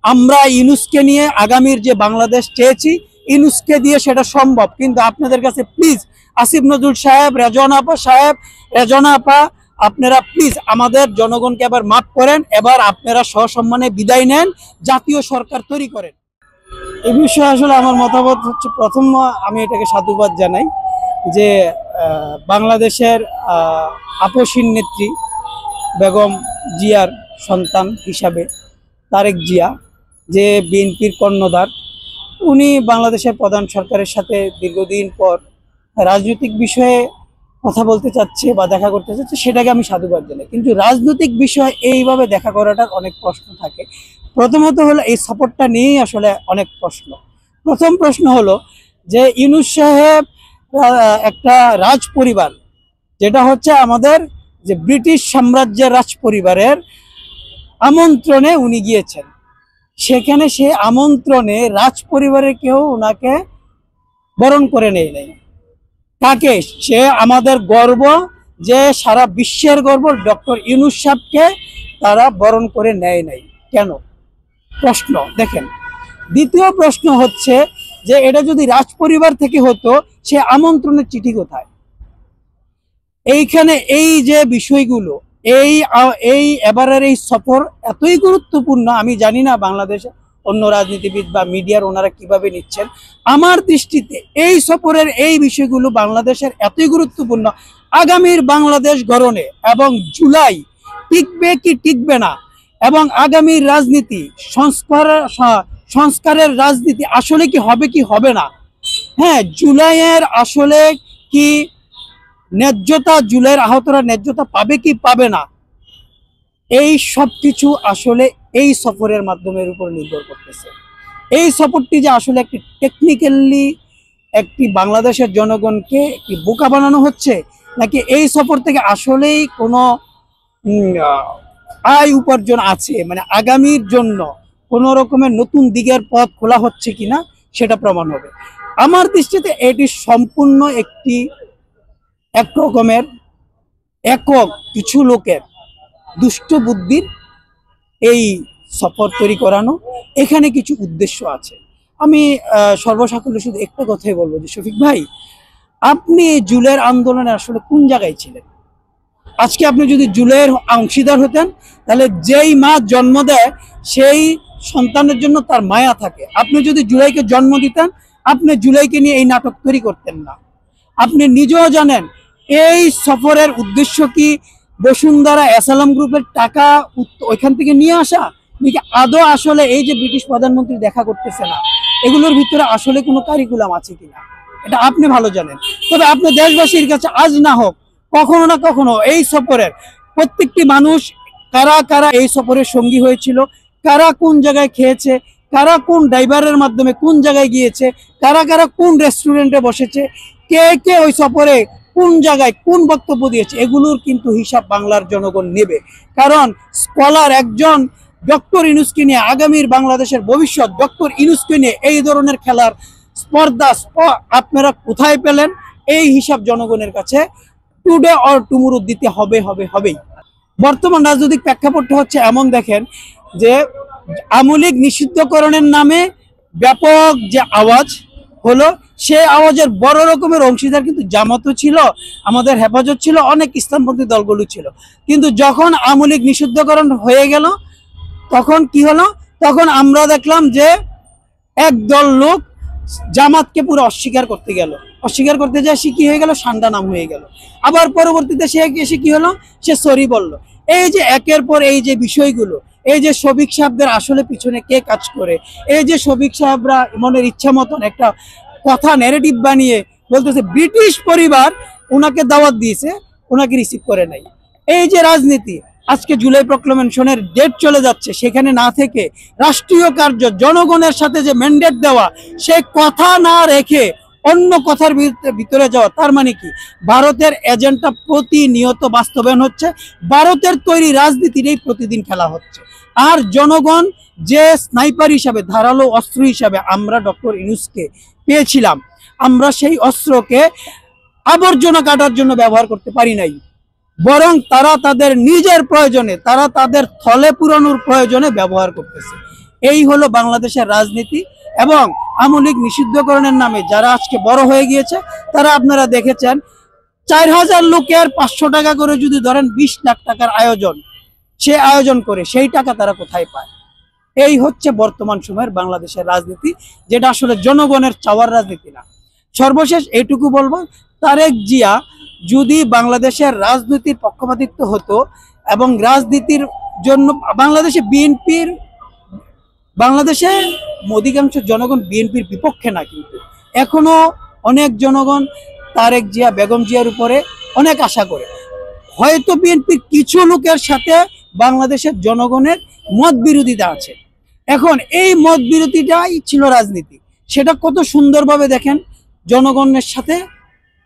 আমরা ইউনুসকে নিয়ে আগামীর যে বাংলাদেশ চেয়েছি, ইউনুসকে দিয়ে সেটা সম্ভব। কিন্তু আপনাদের কাছে প্লিজ আসিফ নজরুল সাহেব, রেজনা আপা, আপনারা প্লিজ আমাদের জনগণকে এবার মাফ করেন। এবার আপনারা সসম্মানে বিদায় নেন, জাতীয় সরকার তৈরি করেন। এই বিষয়ে আসলে আমার মতামত হচ্ছে, প্রথম আমি এটাকে সাধুবাদ জানাই যে বাংলাদেশের আপসীন নেত্রী বেগম জিয়ার সন্তান হিসাবে তারেক জিয়া, যে বিএনপির কর্ণধার, উনি বাংলাদেশের প্রধান সরকারের সাথে দীর্ঘদিন পর রাজনৈতিক বিষয়ে কথা বলতে চাচ্ছে বা দেখা করতে চাচ্ছে, সেটাকে আমি সাধুবাদ জানাই। কিন্তু রাজনৈতিক বিষয় এইভাবে দেখা করাটার অনেক প্রশ্ন থাকে। প্রথমত হলো এই সাপোর্টটা নিয়েই আসলে অনেক প্রশ্ন। প্রথম প্রশ্ন হলো যে ইউনূস সাহেব একটা রাজ পরিবার, যেটা হচ্ছে আমাদের যে ব্রিটিশ সাম্রাজ্যের রাজ পরিবারের আমন্ত্রণে উনি গিয়েছেন। সেখানে সে আমন্ত্রণে রাজ পরিবারের কেউ ওনাকে বরণ করে নেয় নাই। কাকে? সে আমাদের গর্ব, যে সারা বিশ্বের গর্ব ডক্টর ইউনূস সাহেবকে তারা বরণ করে নেয় নাই। কেন? প্রশ্ন দেখেন। দ্বিতীয় প্রশ্ন হচ্ছে যে এটা যদি রাজ পরিবার থেকে হতো, সে আমন্ত্রণের চিঠি কোথায়? এইখানে এই যে বিষয়গুলো, এই এবারের এই সফর এতই গুরুত্বপূর্ণ। আমি জানি না বাংলাদেশে অন্য রাজনীতিবিদ বা মিডিয়ার ওনারা কিভাবে নিচ্ছেন। আমার দৃষ্টিতে এই সফরের এই বিষয়গুলো বাংলাদেশের এতই গুরুত্বপূর্ণ, আগামীর বাংলাদেশ গড়নে এবং জুলাই টিকবে কি টিকবে না, এবং আগামীর রাজনীতি সংস্কারের রাজনীতি আসলে কি হবে কি হবে না। হ্যাঁ, জুলাইয়ের আসলে কি ন্যায্যতা, জুলাইয়ের আহতরা ন্যায্যতা পাবে কি পাবে না, এই সব কিছু আসলে এই সফরের মাধ্যমের উপর নির্ভর করতেছে। এই সফরটি যে আসলে একটি টেকনিক্যালি একটি বাংলাদেশের জনগণকে কি বোকা বানানো হচ্ছে, নাকি এই সফর থেকে আসলেই কোনো আয় উপার্জন আছে, মানে আগামীর জন্য কোনো রকমের নতুন দিকের পথ খোলা হচ্ছে কিনা, সেটা প্রমাণ হবে। আমার দৃষ্টিতে এটি সম্পূর্ণ এক রকমের একক কিছু লোকের দুষ্ট বুদ্ধির এই সফর তৈরি করানো। এখানে কিছু উদ্দেশ্য আছে। আমি সর্বসাকুল্যে শুধু একটা কথাই বলবো যে শফিক ভাই, আপনি জুলাইয়ের আন্দোলনে আসলে কোন জায়গায় ছিলেন? আজকে আপনি যদি জুলাইয়ের অংশীদার হতেন, তাহলে যেই মা জন্ম দেয় সেই সন্তানের জন্য তার মায়া থাকে। আপনি যদি জুলাইকে জন্ম দিতেন, আপনি জুলাইকে নিয়ে এই নাটক তৈরি করতেন না। আপনি নিজেও জানেন এই সফরের উদ্দেশ্য কি বসুন্ধরা অ্যাসালাম গ্রুপের টাকা ওইখান থেকে নিয়ে আসা, নাকি আদৌ আসলে এই যে ব্রিটিশ প্রধানমন্ত্রী দেখা করতেছে না, এগুলোর ভিতরে আসলে কোনো কারিকুলাম আছে কিনা, এটা আপনি ভালো জানেন। তবে আপনি দেশবাসীর কাছে আজ না হোক কখনো না কখনো এই সফরের প্রত্যেকটি মানুষ, কারা কারা এই সফরের সঙ্গী হয়েছিল, কারা কোন জায়গায় খেয়েছে, কারা কোন ড্রাইভারের মাধ্যমে কোন জায়গায় গিয়েছে, কারা কারা কোন রেস্টুরেন্টে বসেছে, কে কে ওই সফরে কোন জায়গায় কোন বক্তব্য দিয়েছে, এগুলোর কিন্তু হিসাব বাংলার জনগণ নেবে। কারণ স্কলার একজন ডক্টর ইউনূসকে নিয়ে, আগামীর বাংলাদেশের ভবিষ্যৎ ডক্টর ইউনূসকে নিয়ে এই ধরনের খেলার স্পর্ধা আপনারা কোথায় পেলেন, এই হিসাব জনগণের কাছে টুডে অর টুমুরো দিতে হবেই। বর্তমান রাজনৈতিক প্রেক্ষাপটটা হচ্ছে এমন, দেখেন যে আওয়ামী লীগ নিষিদ্ধকরণের নামে ব্যাপক যে আওয়াজ হলো, সে আওয়াজের বড় রকমের অংশীদার কিন্তু জামাতও ছিল, আমাদের হেফাজত ছিল, অনেক ইসলামপন্থী দলগুলো ছিল। কিন্তু যখন আওয়ামী লীগ নিষিদ্ধকরণ হয়ে গেল, তখন কি হলো? তখন আমরা দেখলাম যে একদল লোক জামাতকে পুরো অস্বীকার করতে যায়, সে কি হয়ে গেল? সান্ডা নাম হয়ে গেল। আবার পরবর্তীতে সে এসে কি হলো? সে সরি বলল। এই যে একের পর এই যে বিষয়গুলো, এই যে শফিক সাহেবদের আসলে পিছনে কে কাজ করে, এই যে শফিক সাহেবরা মনের ইচ্ছা মতন একটা কথা ন্যারেটিভ বানিয়ে বলতেছে ব্রিটিশ পরিবার ওনাকে দাওয়াত দিয়েছে, ওনাকে রিসিভ করে নাই। এই যে রাজনীতি, আজকে জুলাই প্রক্লামেশনের ডেট চলে যাচ্ছে, সেখানে না থেকে রাষ্ট্রীয় কার্য জনগণের সাথে যে ম্যান্ডেট দেওয়া, সে কথা না রেখে অন্য কথার ভিতরে যাওয়া, তার মানে কি ভারতের এজেন্ডা প্রতিনিয়ত বাস্তবায়ন হচ্ছে, ভারতের তৈরি রাজনীতিরই প্রতিদিন খেলা হচ্ছে। আর জনগণ যে স্নাইপার হিসাবে, ধারালো অস্ত্র হিসাবে আমরা ডক্টর ইউনূসকে পেয়েছিলাম, আমরা সেই অস্ত্রকে আবর্জনা কাটার জন্য ব্যবহার করতে পারি নাই, বরং তারা তাদের নিজের প্রয়োজনে, তারা তাদের থলে পুরানোর প্রয়োজনে ব্যবহার করতেছে। এই হলো বাংলাদেশের রাজনীতি। এবং আওয়ামী লীগ নিষিদ্ধকরণের নামে যারা আজকে বড় হয়ে গিয়েছে, তারা আপনারা দেখেছেন 4000 লোকের 500 টাকা করে যদি ধরেন 20 লাখ টাকার আয়োজন, সে আয়োজন করে সেই টাকা তারা কোথায় পায়? এই হচ্ছে বর্তমান সময়ের বাংলাদেশের রাজনীতি, যেটা আসলে জনগণের চাওয়ার রাজনীতি না। সর্বশেষ এইটুকু বলবো, তারেক জিয়া যদি বাংলাদেশের রাজনীতির পক্ষপাতিত্ব হতো এবং রাজনীতির জন্য বাংলাদেশে অধিকাংশ জনগণ বিএনপির বিপক্ষে না, কিন্তু এখনো অনেক জনগণ তারেক জিয়া বেগম জিয়ার উপরে অনেক আশা করে। হয়তো বিএনপির কিছু লোকের সাথে বাংলাদেশের জনগণের মত বিরোধিতা আছে। এখন এই মত বিরোধিতাই ছিল রাজনীতি, সেটা কত সুন্দরভাবে দেখেন জনগণের সাথে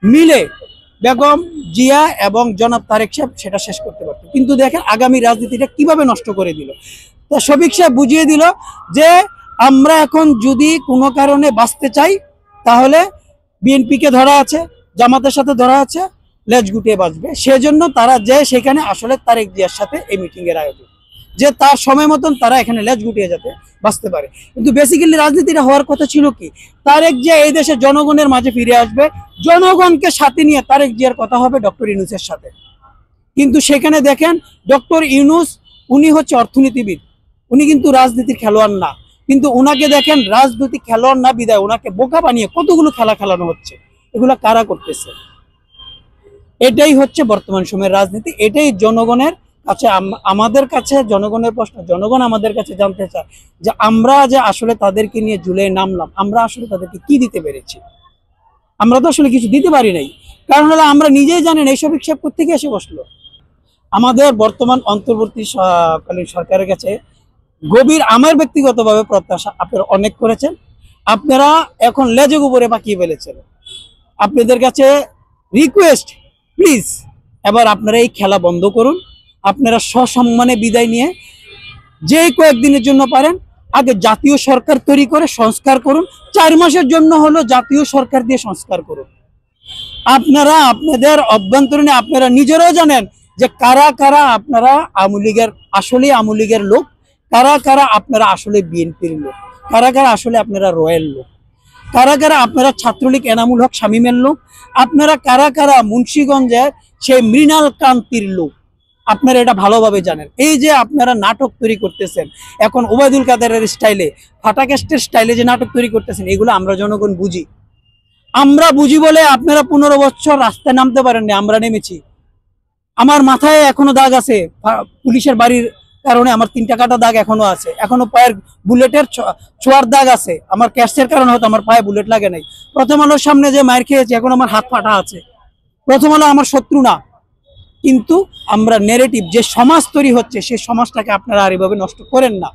মিলে বেগম জিয়া এবং জনাব তারেক সাহেব সেটা শেষ করতে পারত। কিন্তু দেখেন আগামী রাজনীতিটা কিভাবে নষ্ট করে দিল। তা শফিক সাহেব বুঝিয়ে দিল যে আমরা এখন যদি কোনো কারণে বাঁচতে চাই, তাহলে বিএনপিকে ধরা আছে, জামাতের সাথে ধরা আছে, লেজ গুটিয়ে বাঁচবে। সেজন্য তারা যে সেখানে আসলে তারেক জিয়ার সাথে এই মিটিং এর আয়োজন, যে তার সময় মতন তারা এখানে লেজ গুটিয়ে যাতে বাঁচতে পারে। কিন্তু বেসিক্যালি রাজনীতিটা হওয়ার কথা ছিল কি, তারেক জিয়া এই দেশে জনগণের মাঝে ফিরে আসবে, জনগণকে সাথে নিয়ে তারেক জিয়ার কথা হবে ডক্টর ইউনূসের সাথে। কিন্তু সেখানে দেখেন ডক্টর ইউনূস উনি হচ্ছে অর্থনীতিবিদ, উনি কিন্তু রাজনীতির খেলোয়াড় না। কিন্তু ওনাকে দেখেন রাজনৈতিক খেলোয়াড় না বিদায় ওনাকে বোকা বানিয়ে কতগুলো খেলা খেলানো হচ্ছে। এগুলো কারা করতেছে? এটাই হচ্ছে বর্তমান সময়ের রাজনীতি। এটাই জনগণের কাছে, আমাদের কাছে জনগণের প্রশ্ন, জনগণ আমাদের কাছে জানতে চায় যে আমরা যে আসলে তাদেরকে নিয়ে ঝুলে নামলাম, আমরা আসলে তাদেরকে কি দিতে পেরেছি? আমরা তো আসলে কিছু দিতে পারি নাই। কারণ হলো আমরা নিজেই জানেন এইসব হিসাব কোত্থেকে এসে বসলো। আমাদের বর্তমান অন্তর্বর্তীকালীন সরকারের কাছে গভীর আমার ব্যক্তিগতভাবে প্রত্যাশা আপনারা অনেক করেছেন, আপনারা এখন লেজের উপরে পাকিয়ে ফেলেছেন। আপনাদের কাছে রিকোয়েস্ট, প্লিজ এবার আপনারা এই খেলা বন্ধ করুন। আপনারা সসম্মানে বিদায় নিয়ে যে কয়েকদিনের জন্য পারেন আগে জাতীয় সরকার তৈরি করে সংস্কার করুন। 4 মাসের জন্য হলো জাতীয় সরকার দিয়ে সংস্কার করুন। আপনারা আপনাদের অভ্যন্তরীণে আপনারা নিজেরাও জানেন যে কারা কারা আপনারা আওয়ামী লীগের আসলে আওয়ামী লীগের লোক, কারা কারা আপনারা আসলে বিএনপির লোক, কারা কারা আসলে আপনারা রয়্যাল লোক, কারা কারা আপনারা ছাত্রলীগ এনামুল হক শামীমের লোক, আপনারা কারা কারা মুন্সিগঞ্জের সেই মৃণাল কান্তির লোক, আপনারা এটা ভালোভাবে জানেন। এই যে আপনারা নাটক তৈরি করতেছেন এখন ওবায়দুল কাদেরের স্টাইলে, ফাটাকেস্টের স্টাইলে যে নাটক তৈরি করতেছেন, এগুলো আমরা জনগণ বুঝি। আমরা বুঝি বলে আপনারা 15 বছর রাস্তায় নামতে পারেননি, আমরা নেমেছি। আমার মাথায় এখনো দাগ আছে, পুলিশের বাড়ির কারণে আমার 3টা কাটা দাগ এখনো আছে, এখনো পায়ের বুলেটের ছোঁয়ার দাগ আছে। আমার ক্যাশের কারণে হয়তো আমার পায়ে বুলেট লাগে নাই। প্রথম আলোর সামনে যে মার খেয়েছি এখন আমার হাত ফাটা আছে। প্রথম আলো আমার শত্রু না, কিন্তু আমরা নেগেটিভ যে সমাজ তৈরি হচ্ছে সেই সমাজটাকে আপনারা আর এভাবে নষ্ট করেন না।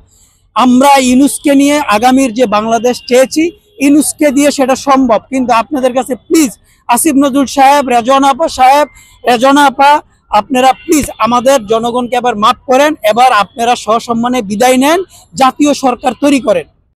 আমরা ইউনূসকে নিয়ে আগামীর যে বাংলাদেশ চেয়েছি, ইউনূসকে দিয়ে সেটা সম্ভব। কিন্তু আপনাদের কাছে প্লিজ আসিফ নজরুল সাহেব, রেজনা আপা আপনারা প্লিজ আমাদের জনগণকে এবার মাফ করেন। এবার আপনারা সসম্মানে বিদায় নেন, জাতীয় সরকার তৈরি করেন।